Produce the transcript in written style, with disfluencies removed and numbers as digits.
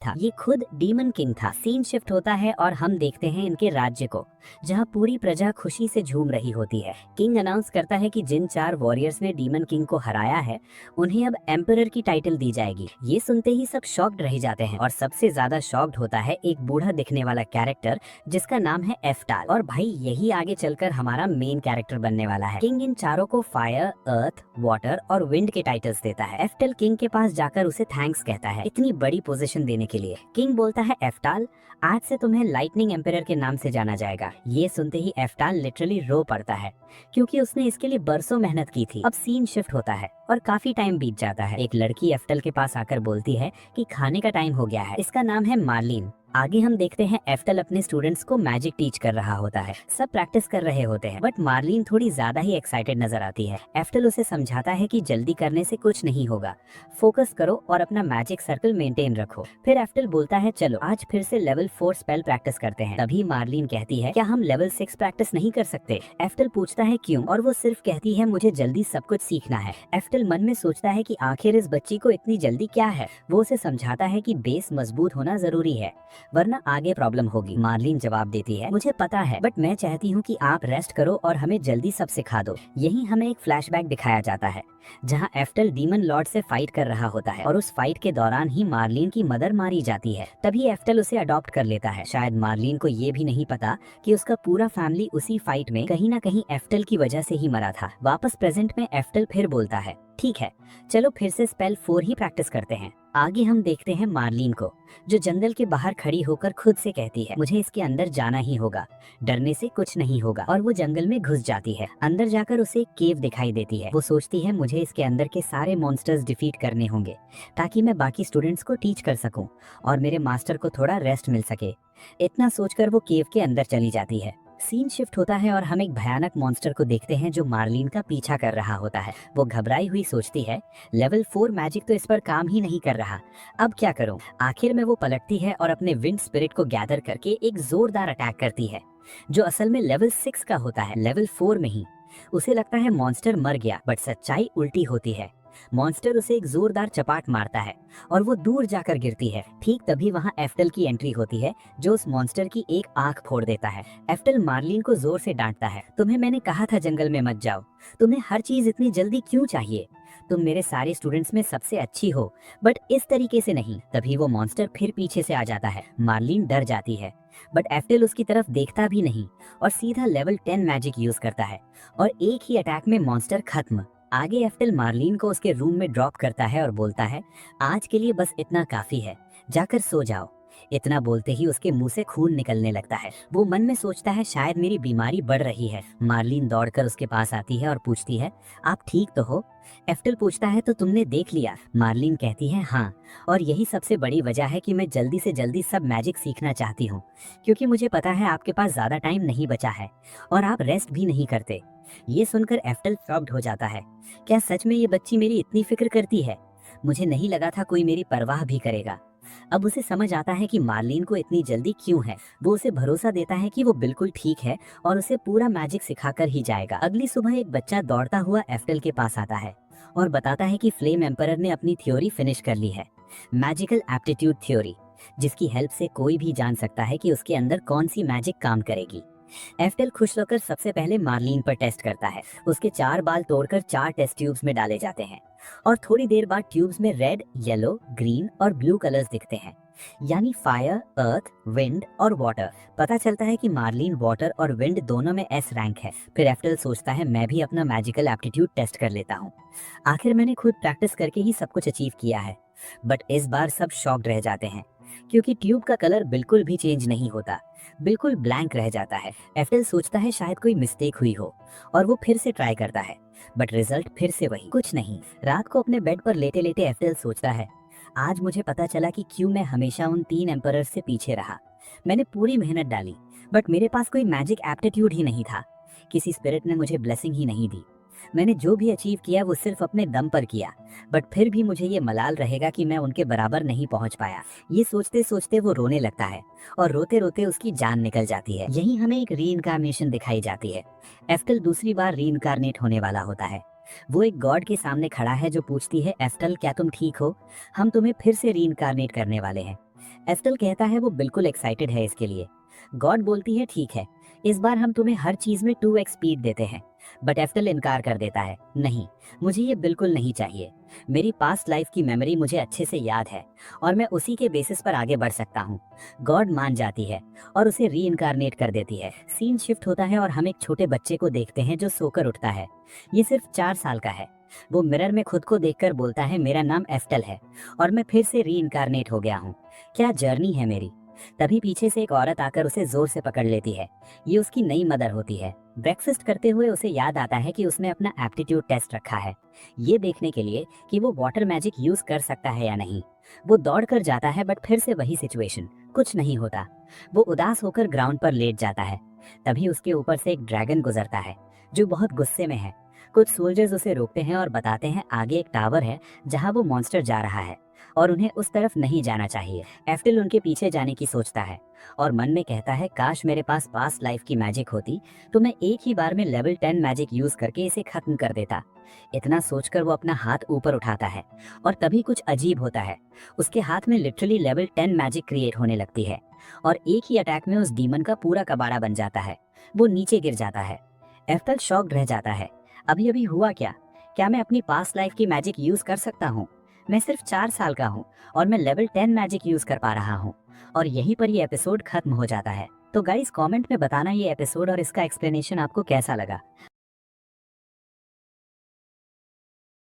था। ये खुद डीमन किंग था। सीन शिफ्ट होता है और हम देखते हैं इनके राज्य को, जहाँ पूरी प्रजा खुशी से झूम रही होती है। किंग अनाउंस करता है कि जिन 4 वॉरियर्स ने डीमन किंग को हराया है उन्हें अब एम्परर की टाइटल दी जाएगी। ये सुनते ही सब शॉक्ड रह जाते हैं और सबसे ज्यादा शॉक्ड होता है एक बूढ़ा दिखने वाला कैरेक्टर जिसका नाम है एफ्टाल। और भाई यही आगे चलकर हमारा मेन कैरेक्टर बनने वाला है। किंग इन चारों को फायर, अर्थ, वाटर और विंड के टाइटल्स देता है। एफ्टल किंग के पास जाकर उसे थैंक्स कहता है इतनी बड़ी पोजीशन देने के लिए। किंग बोलता है एफ्टाल, आज से तुम्हें लाइटनिंग एम्परर के नाम से जाना जाएगा। ये सुनते ही एफ्टाल लिटरली रो पड़ता है क्योंकि उसने इसके लिए बरसों मेहनत की थी। अब सीन शिफ्ट होता है और काफी टाइम बीत जाता है। एक लड़की एफ्टल के पास आकर बोलती है कि खाने का टाइम हो गया है। इसका नाम है मार्लिन। आगे हम देखते हैं एफ्टल अपने स्टूडेंट्स को मैजिक टीच कर रहा होता है। सब प्रैक्टिस कर रहे होते हैं बट मार्लिन थोड़ी ज्यादा ही एक्साइटेड नजर आती है। एफ्टल उसे समझाता है कि जल्दी करने से कुछ नहीं होगा, फोकस करो और अपना मैजिक सर्कल मेंटेन रखो। फिर एफ्टल बोलता है चलो आज फिर से लेवल 4 स्पेल प्रैक्टिस करते हैं। तभी मार्लिन कहती है क्या हम लेवल 6 प्रैक्टिस नहीं कर सकते? एफ्टल पूछता है क्यों, और वो सिर्फ कहती है मुझे जल्दी सब कुछ सीखना है। एफ्टल मन में सोचता है कि आखिर इस बच्ची को इतनी जल्दी क्या है। वो उसे समझाता है कि बेस मजबूत होना जरूरी है वरना आगे प्रॉब्लम होगी। मार्लिन जवाब देती है मुझे पता है बट मैं चाहती हूँ कि आप रेस्ट करो और हमें जल्दी सब सिखा दो। यही हमें एक फ्लैशबैक दिखाया जाता है जहाँ एफ्टल डीमन लॉर्ड से फाइट कर रहा होता है और उस फाइट के दौरान ही मार्लिन की मदर मारी जाती है। तभी एफ्टल उसे अडॉप्ट कर लेता है। शायद मार्लिन को ये भी नहीं पता कि उसका पूरा फैमिली उसी फाइट में कहीं ना कहीं एफ्टल की वजह से ही मरा था। वापस प्रेजेंट में एफ्टल फिर बोलता है ठीक है चलो फिर से स्पेल 4 ही प्रैक्टिस करते हैं। आगे हम देखते हैं मार्लिन को जो जंगल के बाहर खड़ी होकर खुद से कहती है मुझे इसके अंदर जाना ही होगा, डरने से कुछ नहीं होगा। और वो जंगल में घुस जाती है। अंदर जाकर उसे एक केव दिखाई देती है। वो सोचती है मुझे इसके अंदर के सारे मॉन्स्टर्स डिफीट करने होंगे ताकि मैं बाकी स्टूडेंट्स को टीच कर सकूं और मेरे मास्टर को थोड़ा रेस्ट मिल सके। इतना सोचकर वो केव के अंदर चली जाती है। सीन शिफ्ट होता है और हम एक भयानक मॉन्स्टर को देखते हैं जो मार्लिन का पीछा कर रहा होता है। वो घबराई हुई सोचती है लेवल 4 मैजिक तो इस पर काम ही नहीं कर रहा, अब क्या करूं? आखिर में वो पलटती है और अपने विंड स्पिरिट को गैदर करके एक जोरदार अटैक करती है जो असल में लेवल 6 का होता है, लेवल 4 में ही। उसे लगता है मॉन्स्टर मर गया बट सच्चाई उल्टी होती है। मॉन्स्टर उसे एक जोरदार चपाट मारता है और वो दूर जाकर गिरती है। ठीक तभी वहाँ एफ्टल की एंट्री होती है जो उस मॉन्स्टर की एक आंख फोड़ देता है। एफ्टल मार्लिन को जोर से डांटता है तुम्हें मैंने कहा था जंगल में मत जाओ, तुम्हें हर चीज इतनी जल्दी क्यों चाहिए? तुम मेरे सारे स्टूडेंट्स में सबसे अच्छी हो बट इस तरीके से नहीं। तभी वो मॉन्स्टर फिर पीछे से आ जाता है। मार्लिन डर जाती है बट एफ्टल उसकी तरफ देखता भी नहीं और सीधा लेवल 10 मैजिक यूज करता है और एक ही अटैक में मॉन्स्टर खत्म। आगे एफ्टल मार्लिन को उसके रूम में ड्रॉप करता है और बोलता है आज के लिए बस इतना काफी है, जाकर सो जाओ। इतना बोलते ही उसके मुंह से खून निकलने लगता है। वो मन में सोचता है शायद मेरी बीमारी बढ़ रही है। मार्लिन दौड़कर उसके पास आती है और पूछती है आप ठीक तो हो? एफ्टल पूछता है तो तुमने देख लिया? मार्लिन कहती है हाँ, और यही सबसे बड़ी वजह है कि मैं जल्दी से जल्दी सब मैजिक सीखना चाहती हूँ क्योंकि मुझे पता है आपके पास ज्यादा टाइम नहीं बचा है और आप रेस्ट भी नहीं करते। ये सुनकर एफ्टल शॉक्ड हो जाता है। क्या सच में ये बच्ची मेरी इतनी फिक्र करती है? मुझे नहीं लगा था कोई मेरी परवाह भी करेगा। अब उसे समझ आता है कि मार्लिन को इतनी जल्दी क्यों है। वो उसे भरोसा देता है कि वो बिल्कुल ठीक है और उसे पूरा मैजिक सिखाकर ही जाएगा। अगली सुबह एक बच्चा दौड़ता हुआ एफ्टल के पास आता है और बताता है कि फ्लेम एम्परर ने अपनी थ्योरी फिनिश कर ली है, मैजिकल एप्टीट्यूड थ्योरी, जिसकी हेल्प से कोई भी जान सकता है कि उसके अंदर कौन सी मैजिक काम करेगी। एफ्टल खुश होकर सबसे पहले मार्लिन पर टेस्ट करता है। उसके 4 बाल तोड़कर 4 टेस्ट ट्यूब्स में डाले जाते हैं और थोड़ी देर बाद ट्यूब्स में रेड, येलो, ग्रीन और ब्लू कलर्स दिखते हैं, यानी फायर, अर्थ, विंड और वाटर। पता चलता है कि मार्लिन वाटर और विंड दोनों में एस रैंक है। फिर एफ्टल सोचता है मैं भी अपना मैजिकल एप्टीट्यूड टेस्ट कर लेता हूँ। आखिर मैंने खुद प्रैक्टिस करके ही सब कुछ अचीव किया है। बट इस बार सब शॉक्ड रह जाते हैं क्योंकि ट्यूब का कलर बिल्कुल भी चेंज नहीं होता, बिल्कुल ब्लैंक रह जाता है। एफ्टल सोचता है शायद कोई मिस्टेक हुई हो और वो फिर से ट्राई करता है बट रिजल्ट फिर से वही, कुछ नहीं। रात को अपने बेड पर लेटे लेटे एफ्टल सोचता है आज मुझे पता चला कि क्यों मैं हमेशा उन 3 एम्परर्स से पीछे रहा। मैंने पूरी मेहनत डाली बट मेरे पास कोई मैजिक एप्टीट्यूड ही नहीं था, किसी स्पिरिट ने मुझे ब्लेसिंग ही नहीं दी। मैंने जो भी अचीव किया वो सिर्फ अपने दम पर किया बट फिर भी मुझे ये मलाल रहेगा कि मैं उनके बराबर नहीं पहुंच पाया। ये सोचते सोचते वो रोने लगता है और रोते रोते उसकी जान निकल जाती है। यही हमें एक रीइंकार्नेशन दिखाई जाती है। एफ्टल दूसरी बार रीइंकार्नेट होने वाला होता है। वो एक गॉड के सामने खड़ा है जो पूछती है एफ्टल क्या तुम ठीक हो? हम तुम्हें फिर से रीइंकार्नेट करने वाले हैं। एस्टल कहता है वो बिल्कुल एक्साइटेड है इसके लिए। गॉड बोलती है ठीक है, इस बार हम तुम्हें हर चीज में 2x स्पीड देते हैं। बट एफ्टल इनकार कर देता है, नहीं, मुझे ये बिल्कुल नहीं चाहिए। मेरी पास्ट लाइफ की मेमोरी मुझे अच्छे से याद है और मैं उसी के बेसिस पर आगे बढ़ सकता हूँ। गॉड मान जाती है और उसे री इनकारनेट कर देती है। सीन शिफ्ट होता है और हम एक छोटे बच्चे को देखते हैं जो सोकर उठता है। ये सिर्फ 4 साल का है। वो मिरर में खुद को देखकर बोलता है मेरा नाम एफ्टल है और मैं फिर से री इनकारनेट हो गया हूँ। क्या जर्नी है मेरी। तभी पीछे से एक औरत आकर उसे जोर से पकड़ लेती है। ये उसकी नई मदर होती है। ब्रेकफास्ट करते हुए उसे याद आता है कि उसने अपना एप्टीट्यूड टेस्ट रखा है, ये देखने के लिए कि वो वाटर मैजिक यूज कर सकता है या नहीं। वो दौड़ कर जाता है बट फिर से वही सिचुएशन, कुछ नहीं होता। वो उदास होकर ग्राउंड पर लेट जाता है। तभी उसके ऊपर से एक ड्रैगन गुजरता है जो बहुत गुस्से में है। कुछ सोल्जर्स उसे रोकते हैं और बताते हैं आगे एक टावर है जहाँ वो मॉन्स्टर जा रहा है और उन्हें उस तरफ नहीं जाना चाहिए। एफ्टिल उनके पीछे जाने की सोचता है और मन में कहता है काश मेरे पास पास्ट लाइफ की मैजिक होती तो मैं एक ही बार में लेवल 10 मैजिक यूज करके इसे खत्म कर देता। इतना सोचकर वो अपना हाथ ऊपर उठाता है और तभी कुछ अजीब होता है। उसके हाथ में लिटरली लेवल 10 मैजिक क्रिएट होने लगती है और एक ही अटैक में उस डीमन का पूरा कबाड़ा बन जाता है। वो नीचे गिर जाता है। एफ्टल शॉक्ड रह जाता है। अभी अभी हुआ क्या? क्या मैं अपनी पास्ट लाइफ की मैजिक यूज कर सकता हूँ? मैं सिर्फ 4 साल का हूँ और मैं लेवल 10 मैजिक यूज कर पा रहा हूँ। और यहीं पर ये एपिसोड खत्म हो जाता है। तो गाइस कमेंट में बताना ये एपिसोड और इसका एक्सप्लेनेशन आपको कैसा लगा।